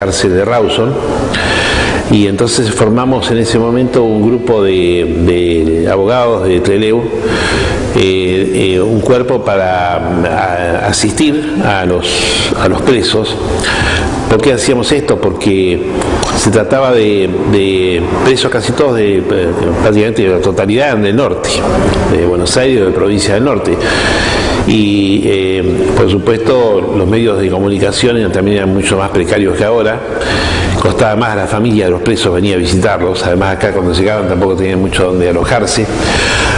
cárcel de Rawson, y entonces formamos en ese momento un grupo de abogados de Trelew, un cuerpo para asistir a los presos. ¿Por qué hacíamos esto? Porque se trataba de presos casi todos, prácticamente de la totalidad del norte, de Buenos Aires, de provincia del norte. Y por supuesto los medios de comunicación también eran mucho más precarios que ahora. Costaba más a la familia de los presos venir a visitarlos. Además acá cuando llegaban tampoco tenían mucho donde alojarse.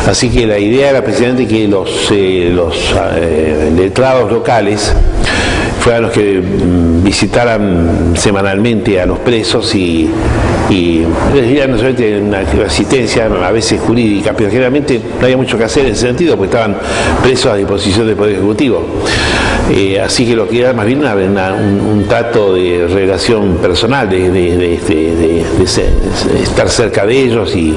Así que la idea era precisamente que los letrados locales fueran los que visitaran semanalmente a los presos y les dieran no solamente una asistencia, a veces jurídica, pero generalmente no había mucho que hacer en ese sentido, porque estaban presos a disposición del Poder Ejecutivo. Así que lo que era más bien un trato de relación personal, de estar cerca de ellos y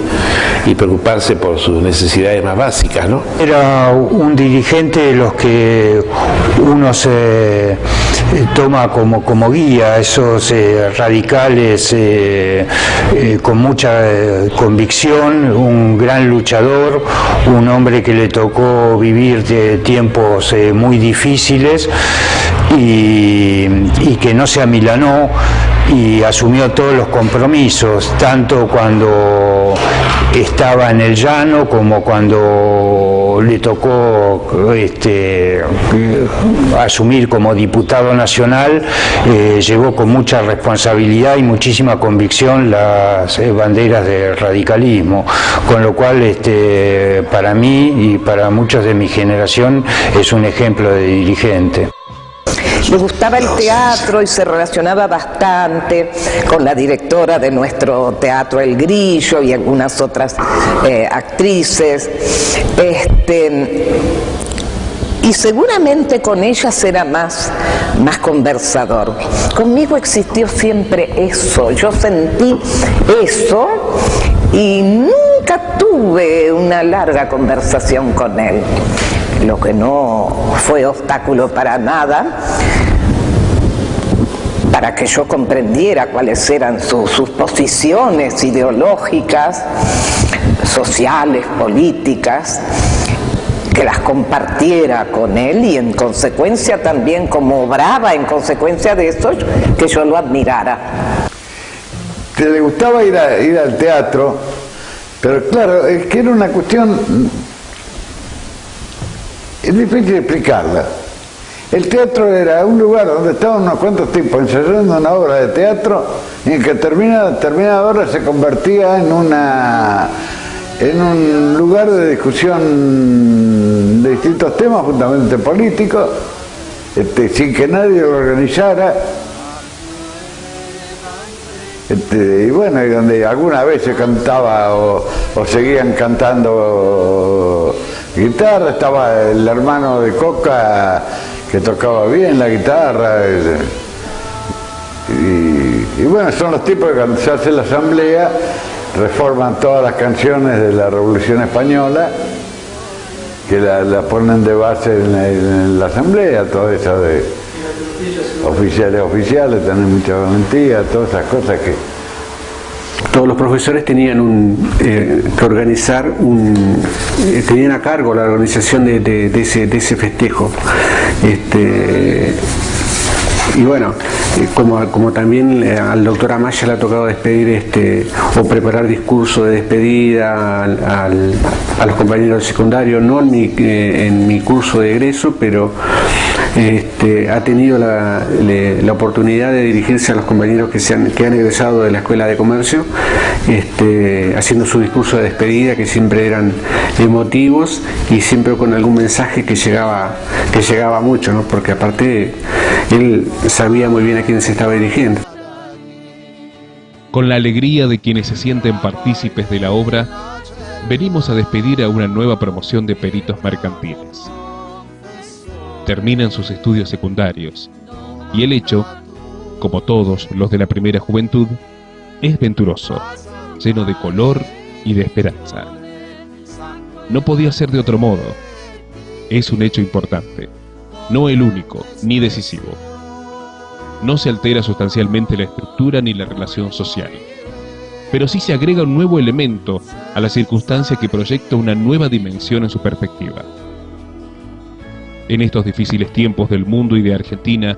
preocuparse por sus necesidades más básicas, ¿no? Era un dirigente de los que uno se toma como guía, esos radicales con mucha convicción, un gran luchador, un hombre que le tocó vivir tiempos muy difíciles y que no se amilanó y asumió todos los compromisos, tanto cuando estaba en el llano como cuando le tocó asumir como diputado nacional. Llevó con mucha responsabilidad y muchísima convicción las banderas del radicalismo, con lo cual para mí y para muchos de mi generación es un ejemplo de dirigente. Le gustaba el teatro y se relacionaba bastante con la directora de nuestro teatro El Grillo y algunas otras actrices. Y seguramente con ellas era más conversador. Conmigo existió siempre eso, yo sentí eso y nunca tuve una larga conversación con él, lo que no fue obstáculo para nada para que yo comprendiera cuáles eran sus posiciones ideológicas, sociales, políticas, que las compartiera con él y en consecuencia también como obraba en consecuencia de eso, que yo lo admirara. Que le gustaba ir al teatro, pero claro, es que era una cuestión, es difícil explicarla. El teatro era un lugar donde estaban unos cuantos tipos ensayando una obra de teatro y en que terminada hora se convertía en un lugar de discusión de distintos temas, fundamentalmente políticos, sin que nadie lo organizara. Y bueno, y donde alguna vez se cantaba o seguían cantando guitarra, estaba el hermano de Coca que tocaba bien la guitarra, y bueno, son los tipos que cuando se hace la asamblea reforman todas las canciones de la Revolución Española, que la ponen de base en la asamblea, todo eso de oficiales, tener mucha valentía, todas esas cosas que... Todos los profesores tenían que organizar tenían a cargo la organización de ese festejo. Y bueno, como también al doctor Amaya le ha tocado despedir o preparar discurso de despedida a los compañeros de secundario, no en mi curso de egreso, pero ha tenido la oportunidad de dirigirse a los compañeros que han egresado de la Escuela de Comercio, haciendo su discurso de despedida, que siempre eran emotivos y siempre con algún mensaje que llegaba mucho, ¿no? Porque aparte él sabía muy bien a quién se estaba dirigiendo. Con la alegría de quienes se sienten partícipes de la obra, venimos a despedir a una nueva promoción de peritos mercantiles. Terminan sus estudios secundarios y el hecho, como todos los de la primera juventud, es venturoso, lleno de color y de esperanza. No podía ser de otro modo. Es un hecho importante, no el único ni decisivo. no se altera sustancialmente la estructura ni la relación social, pero sí se agrega un nuevo elemento a la circunstancia que proyecta una nueva dimensión en su perspectiva. En estos difíciles tiempos del mundo y de Argentina,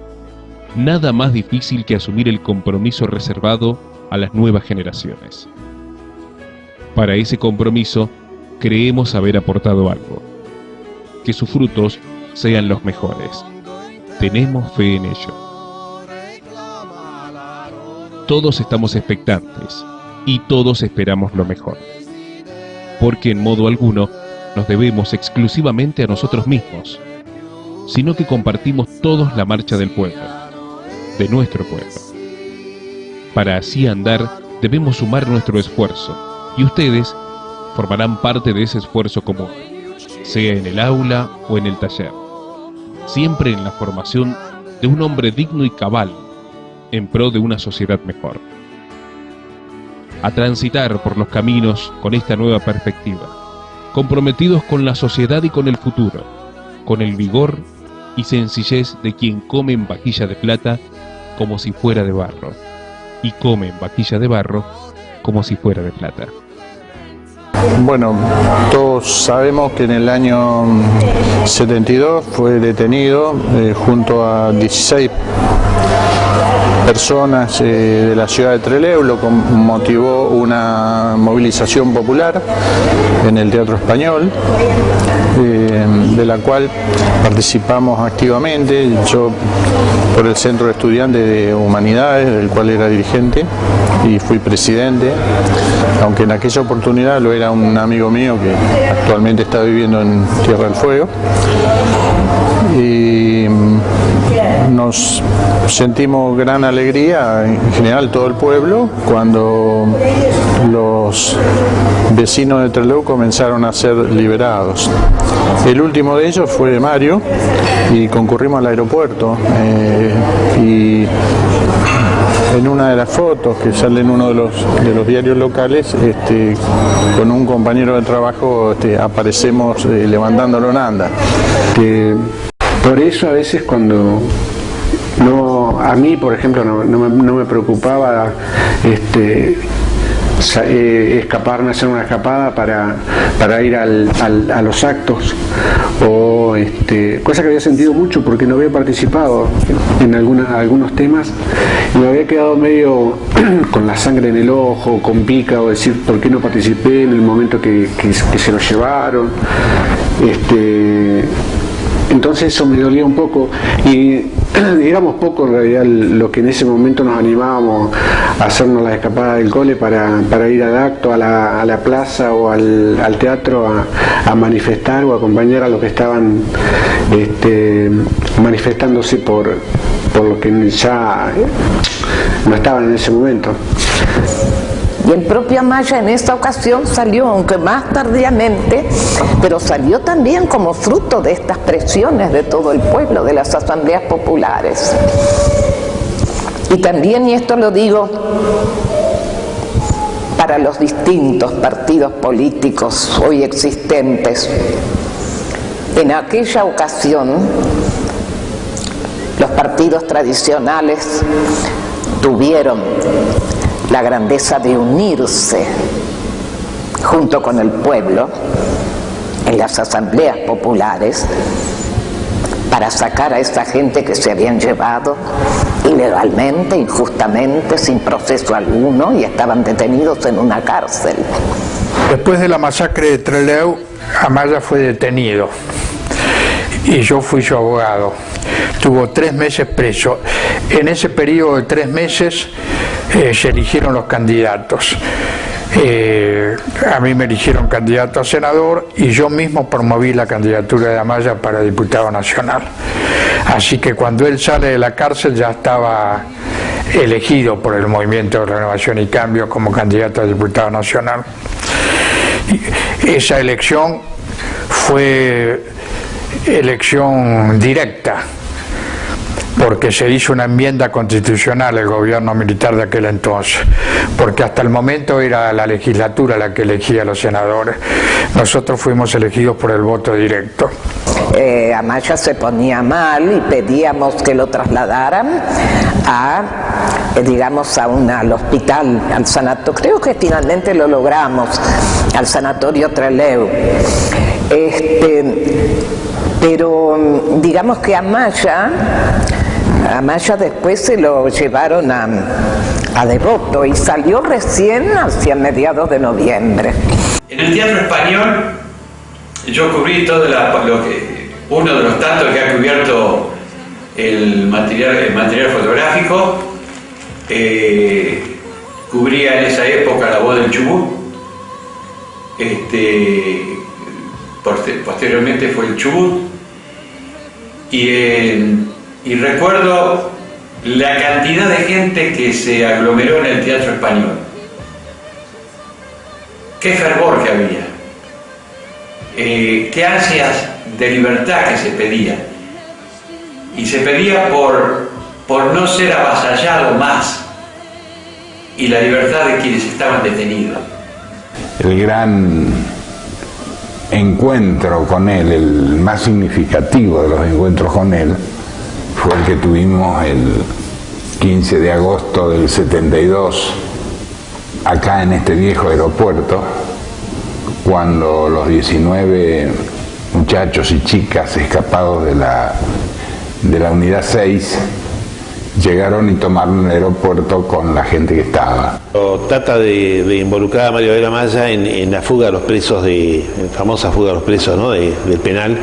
nada más difícil que asumir el compromiso reservado a las nuevas generaciones. Para ese compromiso, creemos haber aportado algo. Que sus frutos sean los mejores. Tenemos fe en ello. Todos estamos expectantes y todos esperamos lo mejor. Porque en modo alguno nos debemos exclusivamente a nosotros mismos, sino que compartimos todos la marcha del pueblo, de nuestro pueblo. Para así andar debemos sumar nuestro esfuerzo, y ustedes formarán parte de ese esfuerzo común, sea en el aula o en el taller, siempre en la formación de un hombre digno y cabal, en pro de una sociedad mejor. A transitar por los caminos con esta nueva perspectiva, comprometidos con la sociedad y con el futuro, con el vigor y sencillez de quien come en vajilla de plata como si fuera de barro, y come en vajilla de barro como si fuera de plata. Bueno, todos sabemos que en el año 72 fue detenido junto a 16 personas de la ciudad de Trelew, lo que motivó una movilización popular en el Teatro Español, de la cual participamos activamente, yo por el Centro de Estudiantes de Humanidades, del cual era dirigente y fui presidente, aunque en aquella oportunidad lo era un amigo mío que actualmente está viviendo en Tierra del Fuego. Y nos sentimos gran alegría, en general todo el pueblo, cuando los vecinos de Trelew comenzaron a ser liberados. El último de ellos fue Mario y concurrimos al aeropuerto y en una de las fotos que sale en uno de los diarios locales, con un compañero de trabajo aparecemos levantándolo en anda. Por eso a veces cuando a mí por ejemplo no me preocupaba escaparme, hacer una escapada para ir a los actos, o cosa que había sentido mucho porque no había participado en algunos temas y me había quedado medio con la sangre en el ojo, con pica, o decir por qué no participé en el momento que se lo llevaron. Entonces eso me dolía un poco y éramos pocos en realidad los que en ese momento nos animábamos a hacernos la escapada del cole para ir al acto, a la plaza o al teatro a manifestar o acompañar a los que estaban manifestándose por lo que ya no estaban en ese momento. Y el propio Amaya en esta ocasión salió, aunque más tardíamente, pero salió también como fruto de estas presiones de todo el pueblo, de las asambleas populares. Y también, y esto lo digo para los distintos partidos políticos hoy existentes, en aquella ocasión los partidos tradicionales tuvieron la grandeza de unirse junto con el pueblo en las asambleas populares para sacar a esa gente que se habían llevado ilegalmente, injustamente, sin proceso alguno, y estaban detenidos en una cárcel. Después de la masacre de Trelew, Amaya fue detenido y yo fui su abogado. Tuvo 3 meses preso. En ese periodo de 3 meses se eligieron los candidatos. A mí me eligieron candidato a senador y yo mismo promoví la candidatura de Amaya para diputado nacional. Así que cuando él sale de la cárcel ya estaba elegido por el Movimiento de Renovación y Cambio como candidato a diputado nacional. Y esa elección fue elección directa. porque se hizo una enmienda constitucional el gobierno militar de aquel entonces, porque hasta el momento era la legislatura la que elegía a los senadores. Nosotros fuimos elegidos por el voto directo. Amaya se ponía mal y pedíamos que lo trasladaran digamos, al hospital, al sanatorio. Creo que finalmente lo logramos, al sanatorio Trelew. Pero digamos que Amaya después se lo llevaron a Devoto y salió recién hacia mediados de noviembre. En el Teatro Español yo cubrí todo uno de los tantos que ha cubierto el material fotográfico. Cubría en esa época La Voz del Chubut. Posteriormente fue el Chubut. Y recuerdo la cantidad de gente que se aglomeró en el Teatro Español. Qué fervor que había. Qué ansias de libertad que se pedía. Y se pedía por no ser avasallado más. Y la libertad de quienes estaban detenidos. El gran encuentro con él, el más significativo de los encuentros con él, fue el que tuvimos el 15 de agosto del 72, acá en este viejo aeropuerto, cuando los 19 muchachos y chicas escapados de la unidad 6 llegaron y tomaron el aeropuerto con la gente que estaba. Trata de involucrar a Mario Varela Amaya en la fuga de los presos, la famosa fuga de los presos, ¿no? del penal,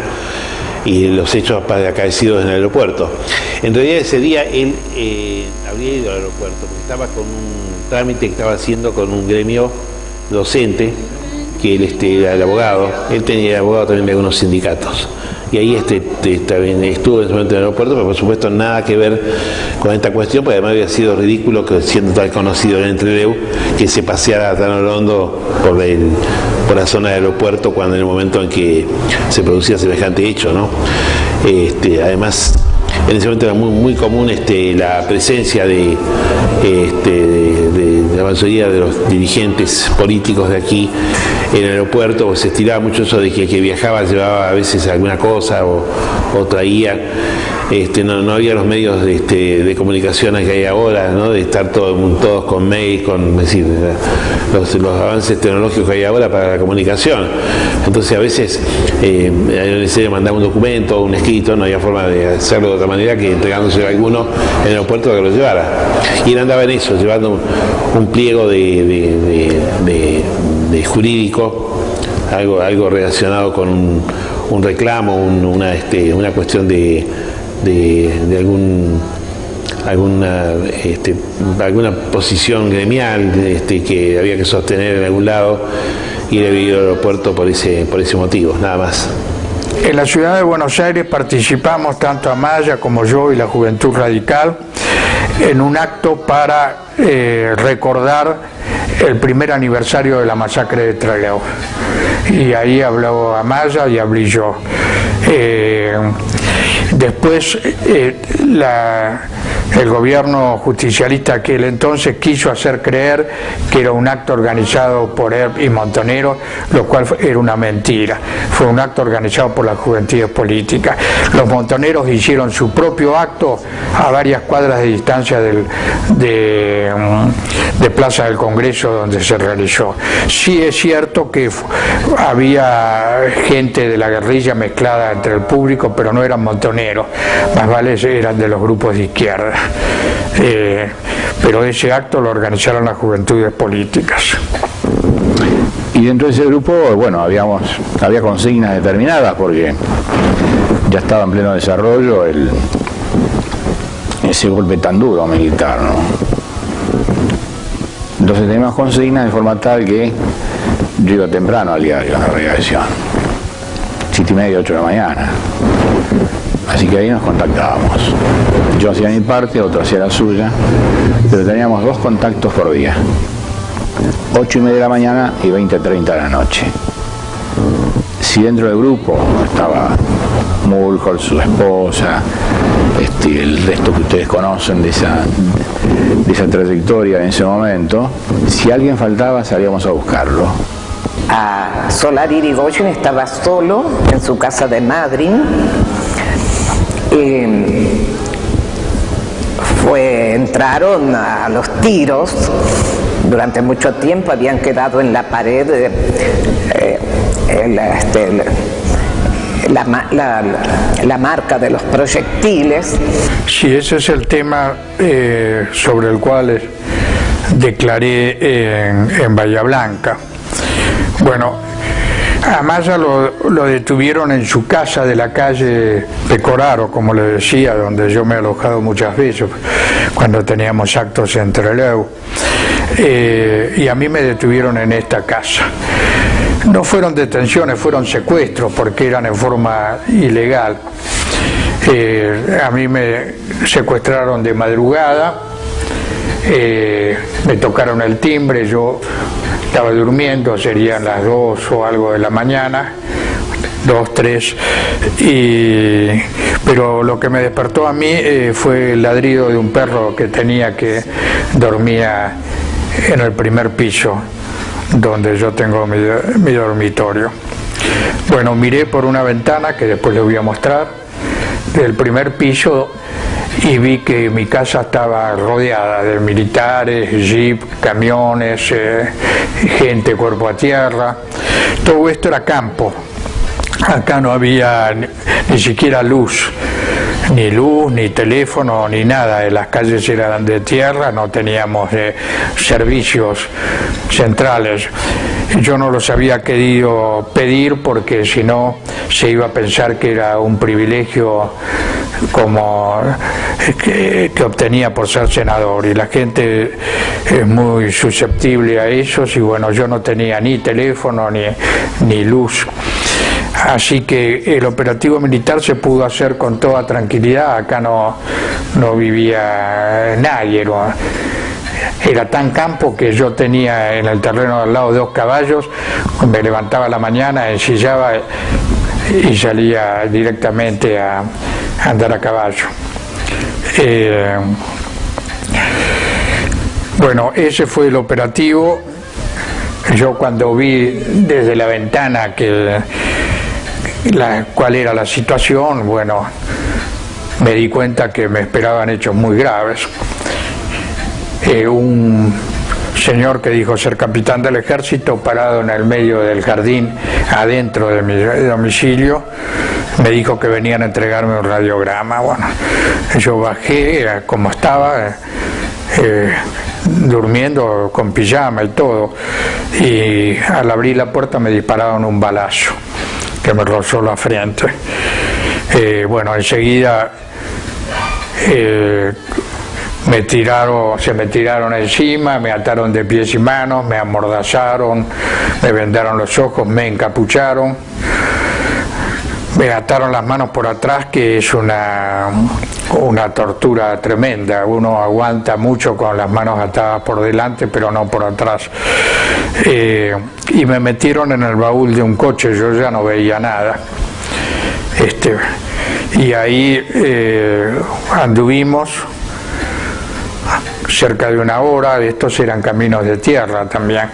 y los hechos acaecidos en el aeropuerto. En realidad ese día él habría ido al aeropuerto porque estaba con un trámite que estaba haciendo con un gremio docente, que él era el abogado. Él tenía abogado también de algunos sindicatos. Y ahí estuvo en ese momento en el aeropuerto, pero por supuesto nada que ver con esta cuestión, porque además había sido ridículo que, siendo tan conocido en el Trelew, que se paseara tan orondo por la zona del aeropuerto cuando en el momento en que se producía semejante hecho, ¿no? Además, en ese momento era muy común la presencia de la mayoría de los dirigentes políticos de aquí en el aeropuerto, pues se estiraba mucho eso de que viajaba, llevaba a veces alguna cosa o traía. No había los medios de comunicación que hay ahora, ¿no? De estar todos con mail, los avances tecnológicos que hay ahora para la comunicación. Entonces a veces era necesario mandar un documento o un escrito, no había forma de hacerlo de otra manera que entregándose a alguno en el aeropuerto que lo llevara. Y él andaba en eso, llevando un pliego de jurídico, algo relacionado con un reclamo, una cuestión de alguna posición gremial que había que sostener en algún lado, y él había ido al aeropuerto por ese motivo, nada más. En la ciudad de Buenos Aires participamos tanto Amaya como yo y la Juventud Radical en un acto para recordar el primer aniversario de la masacre de Trelew. Y ahí habló Amaya y hablé yo. Después el gobierno justicialista aquel entonces quiso hacer creer que era un acto organizado por Erb y Montonero, lo cual era una mentira. Fue un acto organizado por las juventudes políticas. Los montoneros hicieron su propio acto a varias cuadras de distancia de Plaza del Congreso donde se realizó. Sí es cierto que había gente de la guerrilla mezclada entre el público, pero no eran montoneros, más vale eran de los grupos de izquierda. Pero ese acto lo organizaron las juventudes políticas. Y dentro de ese grupo, bueno, había consignas determinadas porque ya estaba en pleno desarrollo ese golpe tan duro militar, ¿no? Entonces teníamos consignas de forma tal que yo iba temprano al diario, a la redacción, 7:30, 8 de la mañana. Así que ahí nos contactábamos. Yo hacía mi parte, otro hacía la suya, pero teníamos 2 contactos por día. 8:30 de la mañana y 20:30 de la noche. Si dentro del grupo estaba Mulholland, su esposa, el resto que ustedes conocen de esa trayectoria en ese momento. Si alguien faltaba, salíamos a buscarlo. A Solari Irigoyen estaba solo en su casa de Madrid. Entraron a los tiros. Durante mucho tiempo habían quedado en la pared la marca de los proyectiles. Sí, ese es el tema sobre el cual declaré en Bahía Blanca. Bueno, a Maya lo detuvieron en su casa de la calle Pecoraro, como le decía, donde yo me he alojado muchas veces cuando teníamos actos en Trelew, y a mí me detuvieron en esta casa. No fueron detenciones, fueron secuestros, porque eran en forma ilegal. A mí me secuestraron de madrugada, me tocaron el timbre, yo estaba durmiendo, serían las 2 o algo de la mañana, 2, 3, pero lo que me despertó a mí fue el ladrido de un perro que tenía, que dormía en el primer piso, donde yo tengo mi dormitorio. Bueno, miré por una ventana, que después les voy a mostrar, del primer piso, y vi que mi casa estaba rodeada de militares, jeep, camiones, gente cuerpo a tierra. Todo esto era campo. Acá no había ni siquiera luz, ni teléfono, ni nada. Las calles eran de tierra, no teníamos servicios centrales. Yo no los había querido pedir porque si no se iba a pensar que era un privilegio como que obtenía por ser senador, y la gente es muy susceptible a eso, y bueno, yo no tenía ni teléfono ni luz. Así que el operativo militar se pudo hacer con toda tranquilidad. Acá no vivía nadie, era tan campo que yo tenía en el terreno al lado 2 caballos, me levantaba a la mañana, ensillaba y salía directamente a andar a caballo. Bueno, ese fue el operativo. Yo cuando vi desde la ventana cuál era la situación, bueno, me di cuenta que me esperaban hechos muy graves. Un señor que dijo ser capitán del ejército, parado en el medio del jardín adentro de mi domicilio, me dijo que venían a entregarme un radiograma. Bueno, yo bajé como estaba, durmiendo con pijama y todo, y al abrir la puerta me dispararon un balazo que me rozó la frente. Bueno, enseguida se me tiraron encima, me ataron de pies y manos, me amordazaron, me vendaron los ojos, me encapucharon, me ataron las manos por atrás, que es una tortura tremenda. Uno aguanta mucho con las manos atadas por delante, pero no por atrás. Y me metieron en el baúl de un coche, yo ya no veía nada. Y ahí anduvimos cerca de 1 hora. Estos eran caminos de tierra también,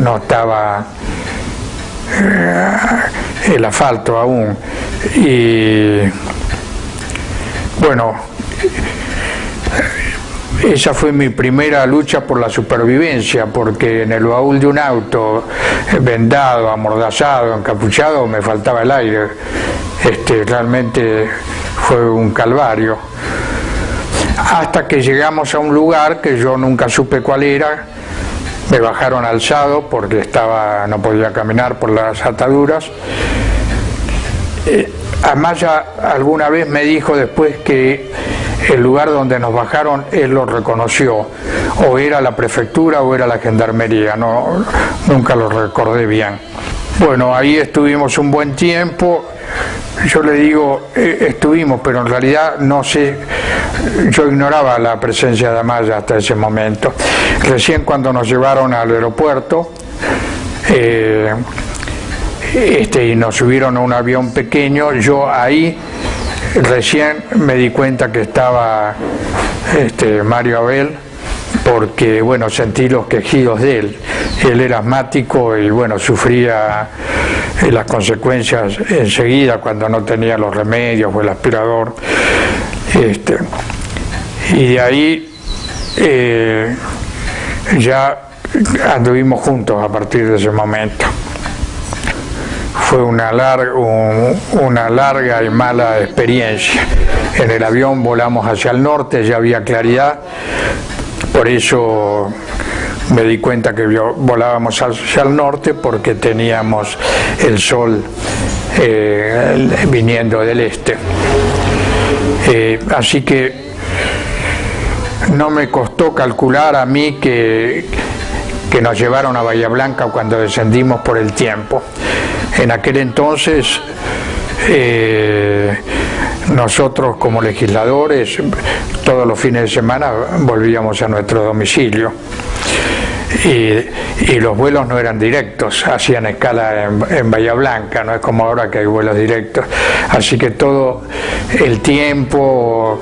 no estaba el asfalto aún. Y bueno, esa fue mi primera lucha por la supervivencia, porque en el baúl de un auto, vendado, amordazado, encapuchado, me faltaba el aire. Realmente fue un calvario. Hasta que llegamos a un lugar que yo nunca supe cuál era. Me bajaron alzado porque no podía caminar por las ataduras. Amaya alguna vez me dijo después que el lugar donde nos bajaron él lo reconoció, o era la prefectura o era la gendarmería, nunca lo recordé bien. Bueno, ahí estuvimos un buen tiempo. Yo le digo estuvimos, pero en realidad no sé, yo ignoraba la presencia de Amaya hasta ese momento. Recién cuando nos llevaron al aeropuerto y nos subieron a un avión pequeño, yo ahí Recién me di cuenta que estaba Mario Abel, porque bueno, sentí los quejidos de él. Él era asmático y bueno, sufría las consecuencias enseguida cuando no tenía los remedios o el aspirador. Y de ahí ya anduvimos juntos a partir de ese momento. Fue una larga y mala experiencia. En el avión volamos hacia el norte, ya había claridad, por eso me di cuenta que volábamos hacia el norte, porque teníamos el sol viniendo del este. Así que no me costó calcular a mí que nos llevaron a Bahía Blanca cuando descendimos por el tiempo. En aquel entonces nosotros como legisladores todos los fines de semana volvíamos a nuestro domicilio y los vuelos no eran directos, hacían escala en Bahía Blanca, no es como ahora que hay vuelos directos, así que todo el tiempo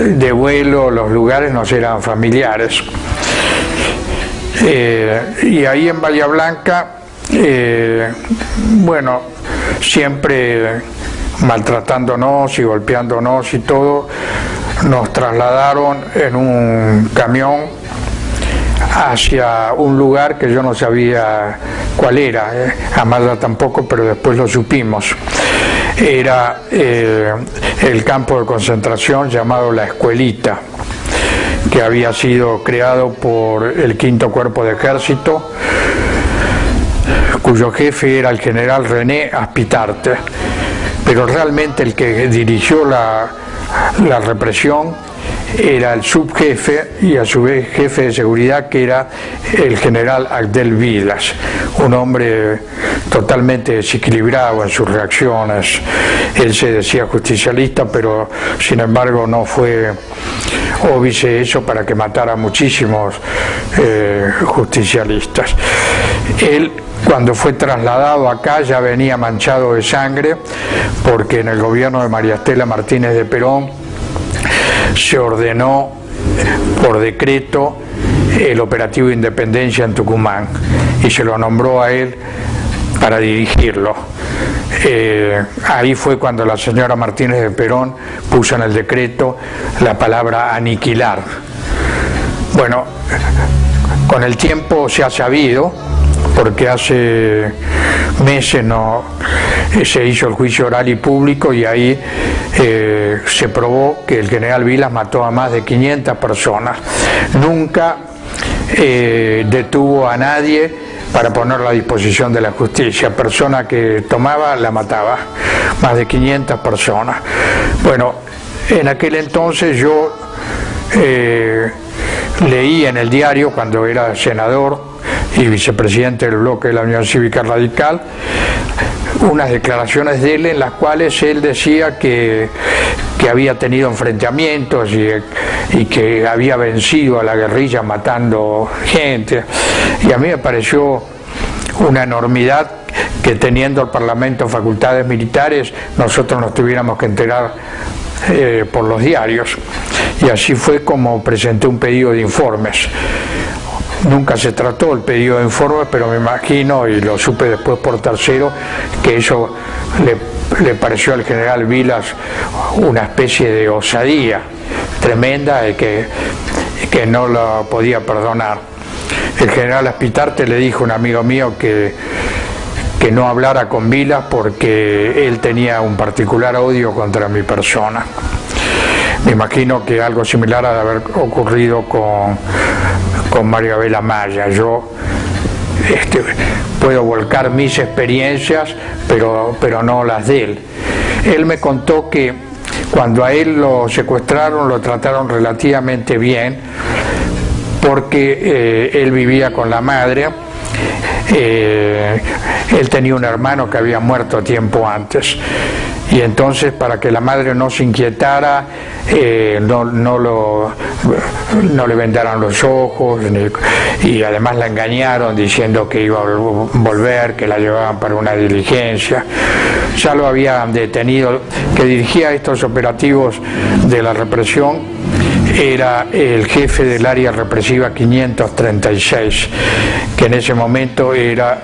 de vuelo, los lugares nos eran familiares. Y ahí en Bahía Blanca, bueno, siempre maltratándonos y golpeándonos y todo, nos trasladaron en un camión hacia un lugar que yo no sabía cuál era, Amaya tampoco, pero después lo supimos. Era el campo de concentración llamado La Escuelita, que había sido creado por el Quinto Cuerpo de Ejército, cuyo jefe era el general René Aspitarte, pero realmente el que dirigió la represión era el subjefe y a su vez jefe de seguridad, que era el general Abdel Vilas, un hombre totalmente desequilibrado en sus reacciones. Él se decía justicialista, pero sin embargo no fue óbice eso para que matara a muchísimos justicialistas. Él, cuando fue trasladado acá, ya venía manchado de sangre, porque en el gobierno de María Estela Martínez de Perón se ordenó por decreto el operativo Independencia en Tucumán y se lo nombró a él para dirigirlo. Ahí fue cuando la señora Martínez de Perón puso en el decreto la palabra aniquilar. Bueno, con el tiempo se ha sabido, porque hace meses se hizo el juicio oral y público, y ahí se probó que el general Vilas mató a más de 500 personas. Nunca detuvo a nadie para ponerlo a disposición de la justicia. Persona que tomaba, la mataba. Más de 500 personas. Bueno, en aquel entonces yo leí en el diario, cuando era senador y vicepresidente del bloque de la Unión Cívica Radical, unas declaraciones de él en las cuales él decía que había tenido enfrentamientos y que había vencido a la guerrilla matando gente, y a mí me pareció una enormidad que, teniendo el Parlamento facultades militares, nosotros nos tuviéramos que enterar por los diarios, y así fue como presenté un pedido de informes. Nunca se trató el pedido de informes, pero me imagino, y lo supe después por tercero, que eso le pareció al general Vilas una especie de osadía tremenda y que no lo podía perdonar. El general Aspitarte le dijo a un amigo mío que no hablara con Vilas porque él tenía un particular odio contra mi persona. Me imagino que algo similar ha de haber ocurrido con Mario Abel Amaya. Yo puedo volcar mis experiencias, pero no las de él. Él me contó que cuando a él lo secuestraron, lo trataron relativamente bien, porque él vivía con la madre. Él tenía un hermano que había muerto tiempo antes, y entonces para que la madre no se inquietara, no le vendaran los ojos, y además la engañaron diciendo que iba a volver, que la llevaban para una diligencia. Ya lo habían detenido. Que dirigía estos operativos de la represión era el jefe del área represiva 536, que en ese momento era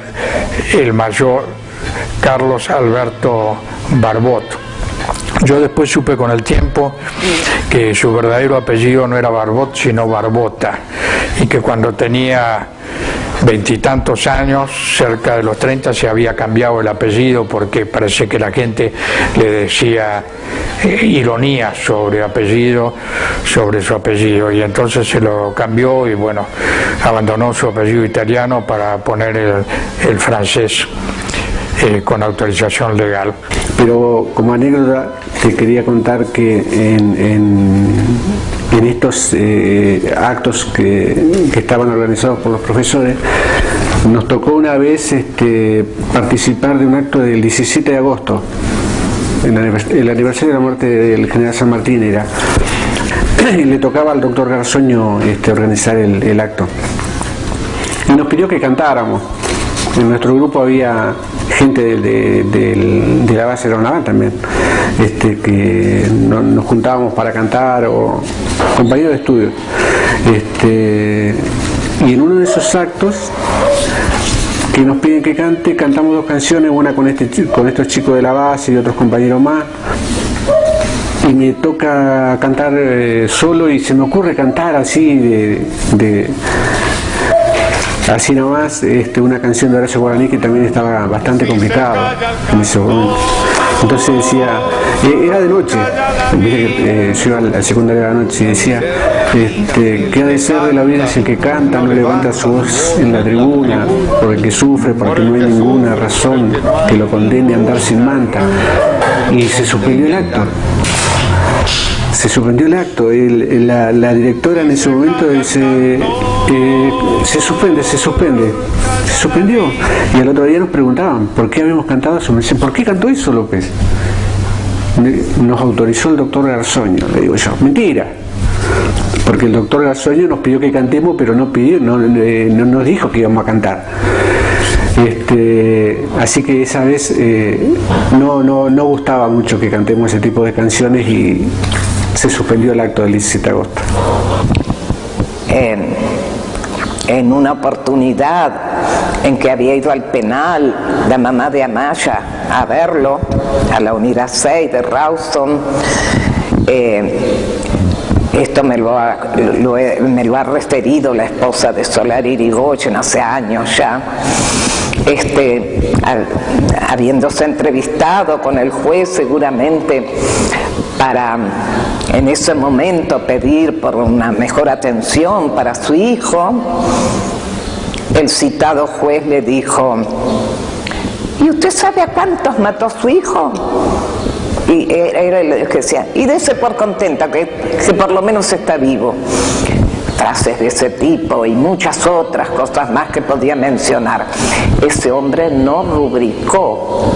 el mayor Carlos Alberto Barbot. Yo después supe con el tiempo que su verdadero apellido no era Barbot, sino Barbota, y que cuando tenía 20 y tantos años, cerca de los 30, se había cambiado el apellido porque parece que la gente le decía ironía sobre su apellido, y entonces se lo cambió y bueno, abandonó su apellido italiano para poner el francés con autorización legal. Pero como anécdota te quería contar que en estos actos que estaban organizados por los profesores, nos tocó una vez participar de un acto del 17 de agosto, el aniversario de la muerte del general San Martín era, y le tocaba al doctor Garzoño organizar el acto. Y nos pidió que cantáramos. En nuestro grupo había gente de la base de la naval también, que nos juntábamos para cantar, o compañeros de estudio. Y en uno de esos actos que nos piden que cante, cantamos dos canciones, una con estos chicos de la base y otros compañeros más, y me toca cantar solo, y se me ocurre cantar así así nomás, una canción de Horacio Guaraní, que también estaba bastante complicado en ese momento. Entonces decía, era de noche, yo iba al secundario de la noche, y decía, ¿qué ha de ser de la vida si el que canta no levanta su voz en la tribuna, por el que sufre, porque no hay ninguna razón que lo condene a andar sin manta? Y se suspendió el acto. Se suspendió el acto. La directora en ese momento dice, se suspendió. Y al otro día nos preguntaban por qué habíamos cantado eso. Me dicen, ¿por qué cantó eso, López? Nos autorizó el doctor Garzoño. Le digo yo, mentira, porque el doctor Garzoño nos pidió que cantemos, pero no nos dijo que íbamos a cantar. Así que esa vez no gustaba mucho que cantemos ese tipo de canciones, y se suspendió el acto del 17 de agosto. En una oportunidad en que había ido al penal la mamá de Amaya a verlo, a la unidad 6 de Rawson, esto me lo ha referido la esposa de Solari Irigoyen hace años ya, habiéndose entrevistado con el juez seguramente para en ese momento pedir por una mejor atención para su hijo, el citado juez le dijo, ¿y usted sabe a cuántos mató su hijo? Y era el que decía, y dése por contenta que por lo menos está vivo. Frases de ese tipo y muchas otras cosas más que podía mencionar. Ese hombre no rubricó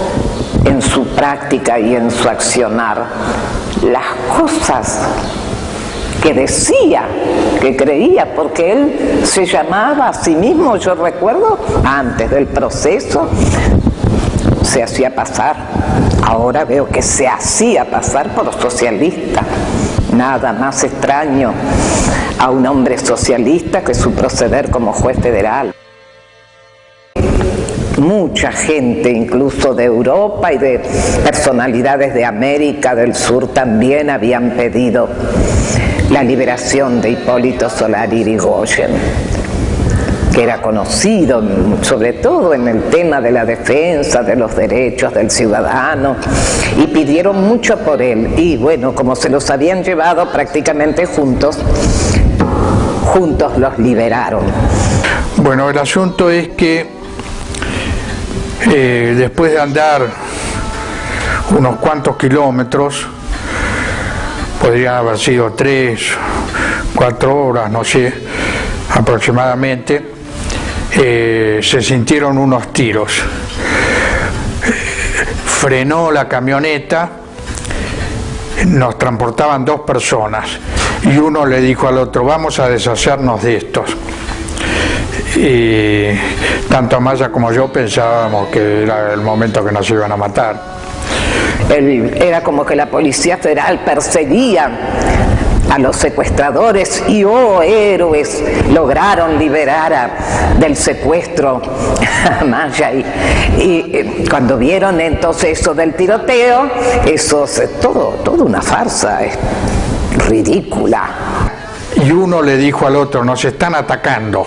en su práctica y en su accionar las cosas que decía, que creía, porque él se llamaba a sí mismo, yo recuerdo, antes del proceso, se hacía pasar, ahora veo que se hacía pasar por socialista. Nada más extraño a un hombre socialista que su proceder como juez federal. Mucha gente, incluso de Europa y de personalidades de América del Sur, también habían pedido la liberación de Hipólito Solari Irigoyen, que era conocido sobre todo en el tema de la defensa de los derechos del ciudadano, y pidieron mucho por él. Y bueno, como se los habían llevado prácticamente juntos los liberaron. Bueno, el asunto es que después de andar unos cuantos kilómetros, podrían haber sido 3, 4 horas, no sé, aproximadamente, se sintieron unos tiros. frenó la camioneta, nos transportaban 2 personas y uno le dijo al otro, vamos a deshacernos de estos. Y tanto Amaya como yo pensábamos que era el momento que nos iban a matar. Era como que la Policía Federal perseguía a los secuestradores y héroes, lograron liberar del secuestro a Amaya y cuando vieron entonces eso del tiroteo, eso es todo una farsa, es ridícula. Y uno le dijo al otro, nos están atacando.